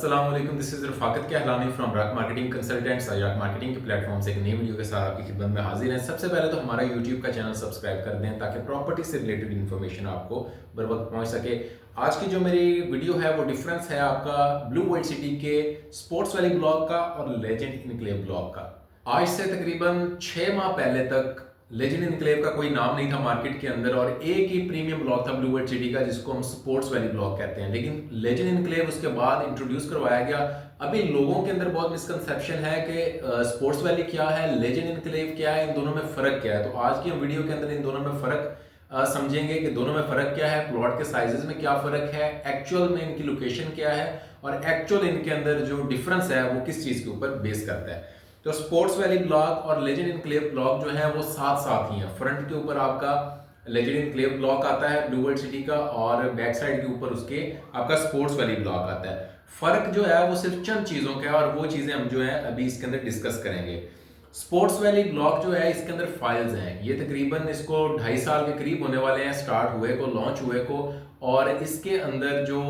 अस्सलाम वालेकुम, this is Rafaqat Kahlani from Raak marketing consultants. Raak marketing के प्लेटफॉर्म से एक नई वीडियो के साथ आपकी खिदमत में हाजिर हैं। सबसे पहले तो हमारा यूट्यूब का चैनल सब्सक्राइब कर दें ताकि प्रॉपर्टी से रिलेटेड इन्फॉर्मेशन आपको बर वक्त पहुँच सके। आज की जो मेरी वीडियो है वो डिफरेंस है आपका ब्लू वर्ल्ड सिटी के स्पोर्ट्स वैली ब्लॉक का और लेजेंड इनक्लेव ब्लॉक का। आज से तकरीबन 6 माह पहले तक लेजेंड इनक्लेव का कोई नाम नहीं था मार्केट के अंदर और एक ही प्रीमियम ब्लॉक था ब्लू वर्ल्ड सिटी का जिसको हम स्पोर्ट्स वैली ब्लॉक कहते हैं। लेकिन लेजेंड इनक्लेव उसके बाद इंट्रोड्यूस करवाया गया। अभी लोगों के अंदर बहुत मिसकंसेप्शन है कि स्पोर्ट्स वैली क्या है, लेजेंड इनक्लेव क्या है, इन दोनों में फर्क क्या है। तो आज की हम वीडियो के अंदर इन दोनों में फर्क समझेंगे कि दोनों में फर्क क्या है, प्लॉट के साइजेस में क्या फर्क है, एक्चुअल में इनकी लोकेशन क्या है और एक्चुअल इनके अंदर जो डिफरेंस है वो किस चीज के ऊपर बेस करता है। तो स्पोर्ट्स वैली ब्लॉक और लेजेंड इनक्लेव ब्लॉक जो है वो साथ साथ ही हैं। फ्रंट के ऊपर आपका लेजेंड इनक्लेव ब्लॉक आता है ब्लू वर्ल्ड सिटी का और बैक साइड के ऊपर उसके आपका स्पोर्ट्स वैली ब्लॉक आता है। फर्क जो है वो सिर्फ चंद चीजों का है और वो चीजें हम जो है अभी इसके अंदर डिस्कस करेंगे। स्पोर्ट्स वैली ब्लॉक जो है इसके अंदर फाइल्स हैं, ये तकरीबन इसको 2.5 साल के करीब होने वाले हैं स्टार्ट हुए को, लॉन्च हुए को। और इसके अंदर जो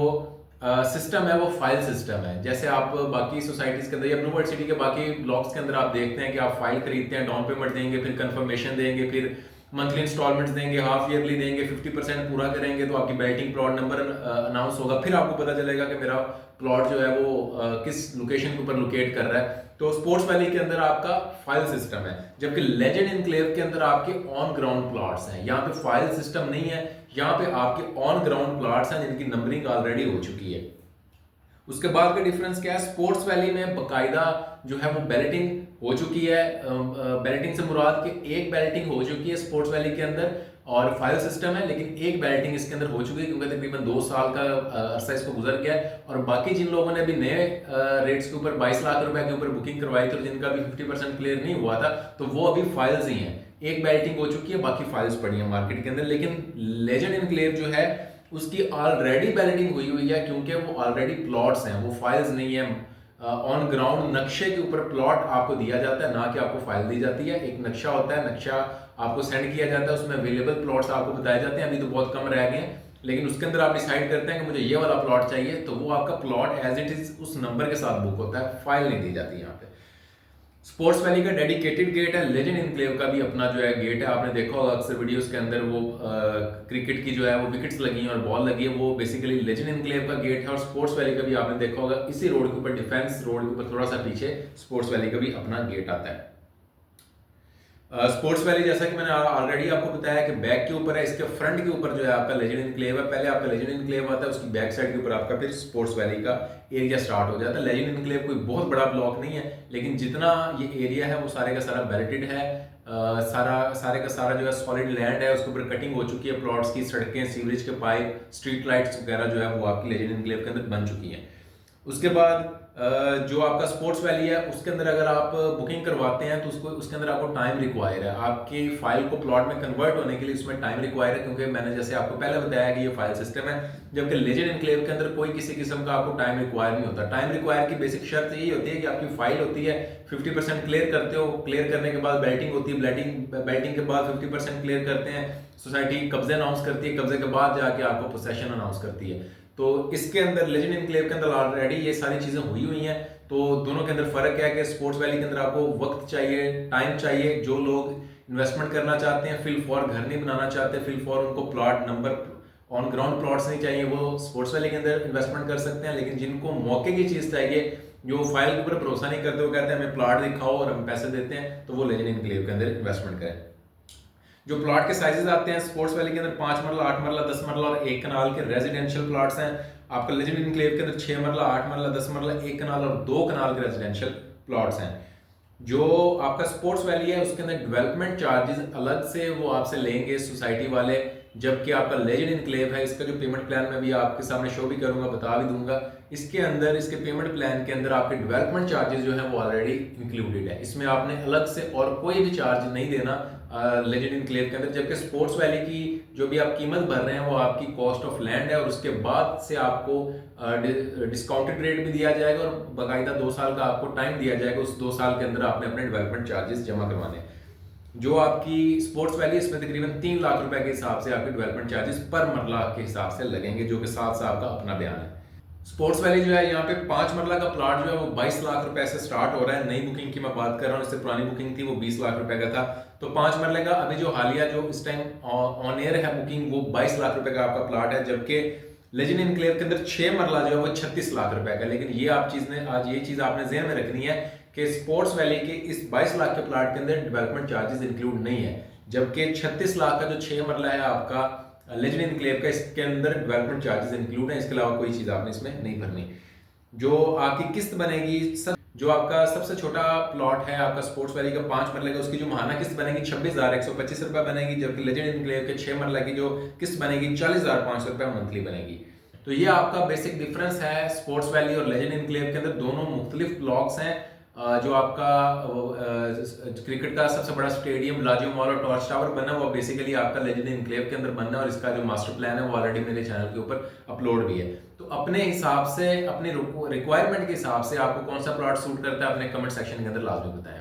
सिस्टम है वो फाइल सिस्टम है। जैसे आप बाकी सोसाइटीज के अंदर या ब्लू वर्ल्ड सिटी के बाकी ब्लॉक्स के अंदर आप देखते हैं कि आप फाइल खरीदते हैं, डाउन पेमेंट देंगे, फिर कंफर्मेशन देंगे, फिर मंथली इंस्टॉलमेंट्स देंगे, हाफ ईयरली देंगे, 50% पूरा करेंगे तो आपकी बैटिंग प्लॉट नंबर अनाउंस होगा, फिर आपको पता चलेगा कि मेरा प्लॉट जो है वो किस लोकेशन के ऊपर लोकेट कर रहा है। तो स्पोर्ट्स वैली के अंदर आपका फाइल सिस्टम है, जबकि लेजेंड इनक्लेव के अंदर आपके ऑन ग्राउंड प्लॉट्स हैं। यहाँ पे फाइल सिस्टम नहीं है, यहाँ पे आपके ऑन ग्राउंड प्लॉट्स हैं जिनकी नंबरिंग ऑलरेडी हो चुकी है। उसके बाद का डिफरेंस क्या है, स्पोर्ट्स वैली में बकायदा जो है वो बैलेटिंग हो चुकी है। बैलेटिंग से मुराद कि एक बैलेटिंग हो चुकी है स्पोर्ट्स वैली के अंदर और फाइल सिस्टम है, लेकिन एक बैलेटिंग इसके अंदर हो चुकी है क्योंकि तकरीबन 2 साल का अरसा इसको गुजर गया है। और बाकी जिन लोगों ने अभी नए रेट्स के ऊपर 22 लाख रुपए के ऊपर बुकिंग करवाई थी और जिनका भी 50% क्लियर नहीं हुआ था, तो वो अभी फाइल्स ही हैं। एक बैलेटिंग हो चुकी है, बाकी फाइल्स पड़ी है मार्केट के अंदर। लेकिन लेजेंड इनक्लेव जो है उसकी ऑलरेडी बैलेटिंग हुई है क्योंकि वो ऑलरेडी प्लॉट्स हैं, वो फाइल्स नहीं है। ऑन ग्राउंड नक्शे के ऊपर प्लॉट आपको दिया जाता है, ना कि आपको फाइल दी जाती है। एक नक्शा होता है, नक्शा आपको सेंड किया जाता है, उसमें अवेलेबल प्लॉट्स आपको बताए जाते हैं। अभी तो बहुत कम रह गए हैं, लेकिन उसके अंदर आप डिसाइड करते हैं कि मुझे ये वाला प्लॉट चाहिए, तो वो आपका प्लॉट एज इट इज उस नंबर के साथ बुक होता है, फाइल नहीं दी जाती यहाँ पे। स्पोर्ट्स वैली का डेडिकेटेड गेट है, लेजेंड इनक्लेव का भी अपना जो है गेट है। आपने देखा होगा अक्सर वीडियोस के अंदर वो क्रिकेट की जो है वो विकेट्स लगी हैं और बॉल लगी है, वो बेसिकली लेजेंड इनक्लेव का गेट है। और स्पोर्ट्स वैली का भी आपने देखा होगा इसी रोड के ऊपर, डिफेंस रोड के ऊपर थोड़ा सा पीछे स्पोर्ट्स वैली का भी अपना गेट आता है। स्पोर्ट्स वैली जैसा कि मैंने ऑलरेडी आपको बताया कि बैक के ऊपर है, इसके फ्रंट के ऊपर जो है आपका लेजेंड इनक्लेव है। पहले आपका लेजेंड इनक्लेव आता है, उसकी बैक साइड के ऊपर आपका फिर स्पोर्ट्स वैली का एरिया स्टार्ट हो जाता है। लेजेंड इनक्लेव कोई बहुत बड़ा ब्लॉक नहीं है, लेकिन जितना ये एरिया है वो सारे का सारा बैलेटेड है। सारे का सारा जो है सॉलिड लैंड है, उसके ऊपर कटिंग हो चुकी है प्लॉट्स की, सड़कें, सीवरेज के पाइप, स्ट्रीट लाइट्स वगैरह जो है वो आपकी लेजेंड इनक्लेव के अंदर बन चुकी है। उसके बाद जो आपका स्पोर्ट्स वैली है उसके अंदर अगर आप बुकिंग करवाते हैं तो उसके अंदर आपको टाइम रिक्वायर है। आपकी फाइल को प्लॉट में कन्वर्ट होने के लिए उसमें टाइम रिक्वायर है, क्योंकि मैंने जैसे आपको पहले बताया कि ये फाइल सिस्टम है। जबकि लेजेंड इनक्लेव के अंदर कोई किसी किस्म का आपको टाइम रिक्वायर नहीं होता। टाइम रिक्वायर की बेसिक शर्त यही होती है कि आपकी फाइल होती है, 50% क्लियर करते हो, क्लियर करने के बाद बैटिंग होती है, बैटिंग के बाद 50% क्लियर करते हैं, सोसाइटी कब्जे अनाउंस करती है, कब्जे के बाद जाके आपको पोसेशन अनाउंस करती है। तो इसके अंदर लेजेंड इनक्लेव के अंदर ऑलरेडी ये सारी चीजें हुई हैं। तो दोनों के अंदर फर्क है कि स्पोर्ट्स वैली के अंदर आपको वक्त चाहिए, टाइम चाहिए। जो लोग इन्वेस्टमेंट करना चाहते हैं, फिल फॉर घर नहीं बनाना चाहते, फिल फॉर उनको plot number on ground plots नहीं चाहिए, वो स्पोर्ट्स वैली के अंदर इन्वेस्टमेंट कर सकते हैं। लेकिन जिनको मौके की चीज चाहिए, जो फाइल के ऊपर भरोसा नहीं करते, वो कहते हैं हमें प्लॉट दिखाओ और हम पैसे देते हैं, तो वो लेजेंड इनक्लेव के अंदर इन्वेस्टमेंट करें। जो प्लॉट के साइजेस आते हैं स्पोर्ट्स वैली के अंदर 5 मरला, 8 मरला, 10 मरला और 1 कनाल के रेजिडेंशियल प्लॉट्स हैं। आपका लेजेंड इनक्लेव के अंदर 6 मरला, 8 मरला, 10 मरला, 1 कनाल और 2 कनाल के रेजिडेंशियल प्लॉट्स हैं। जो आपका स्पोर्ट्स वैली है उसके अंदर डेवलपमेंट चार्जेस अलग से वो आपसे लेंगे सोसाइटी वाले, जबकि आपका लेजेंड इनक्लेव है इसका जो पेमेंट प्लान मैं भी आपके सामने शो भी करूंगा, बता भी दूंगा। इसके अंदर, इसके पेमेंट प्लान के अंदर आपके डेवलपमेंट चार्जेस जो है वो ऑलरेडी इंक्लूडेड है, इसमें आपने अलग से और कोई भी चार्ज नहीं देना लेजेंड इनक्लेव के अंदर। जबकि स्पोर्ट्स वैली की जो भी आप कीमत भर रहे हैं वो आपकी कॉस्ट ऑफ लैंड है और उसके बाद से आपको डिस्काउंटेड रेट भी दिया जाएगा और बाकायदा 2 साल का आपको टाइम दिया जाएगा। उस 2 साल के अंदर आपने अपने डेवलपमेंट चार्जेस जमा करवाने। जो आपकी स्पोर्ट्स वैली इसमें तकरीबन 3 लाख रुपए के हिसाब से आपके डेवलपमेंट चार्जेस पर मरला के हिसाब से लगेंगे, जो कि साथ साथ आपका अपना बयान है। स्पोर्ट्स वैली जो है यहाँ पे 5 मरला का प्लॉट जो है वो 22 लाख रुपए से स्टार्ट हो रहा है। नई बुकिंग की मैं बात कर रहा हूँ, इससे पुरानी बुकिंग थी वो 20 लाख रुपए का था। तो 5 मरले का अभी जो हालिया जो इस टाइम ऑन एयर है बुकिंग वो 22 लाख रुपए का आपका प्लॉट है, जबकि लेजेंड इनक्लेव के अंदर 6 मरला जो है वो 36 लाख रुपए का। लेकिन ये आप चीज ने आज ये चीज आपने ज़हन में रखनी है कि स्पोर्ट्स वैली के इस 22 लाख के प्लॉट के अंदर डेवलपमेंट चार्जेस इंक्लूड नहीं है, जबकि 36 लाख का जो 6 मरला है आपका लेजेंड इनक्लेव का, इसके अंदर डेवलपमेंट चार्जेस इंक्लूड है। इसके अलावा कोई चीज आपने इसमें नहीं भरनी। जो आपकी किस्त बनेगी जो आपका सबसे छोटा प्लॉट है आपका स्पोर्ट्स वैली का 5 मरले का, उसकी जो माहाना किस्त बनेगी 26,125 रुपए बनेगी, जबकि लेजेंड इनक्लेव के 6 मरले की जो किस्त बनेगी 40,500 रुपए मंथली बनेगी। तो ये आपका बेसिक डिफरेंस है स्पोर्ट्स वैली और लेजेंड इनक्लेव के अंदर। दोनों मुख्तलिफ ब्लॉक्स हैं। जो आपका क्रिकेट का सबसे बड़ा स्टेडियम लाजियो मॉल और टॉर्च टावर बनना वो बेसिकली आपका लेजेंड इनक्लेव के अंदर बनना है, और इसका जो मास्टर प्लान है वो ऑलरेडी मेरे चैनल के ऊपर अपलोड भी है। तो अपने हिसाब से, अपने रिक्वायरमेंट के हिसाब से आपको कौन सा प्लॉट सूट करता है अपने कमेंट सेक्शन के अंदर लाजमी बताएं।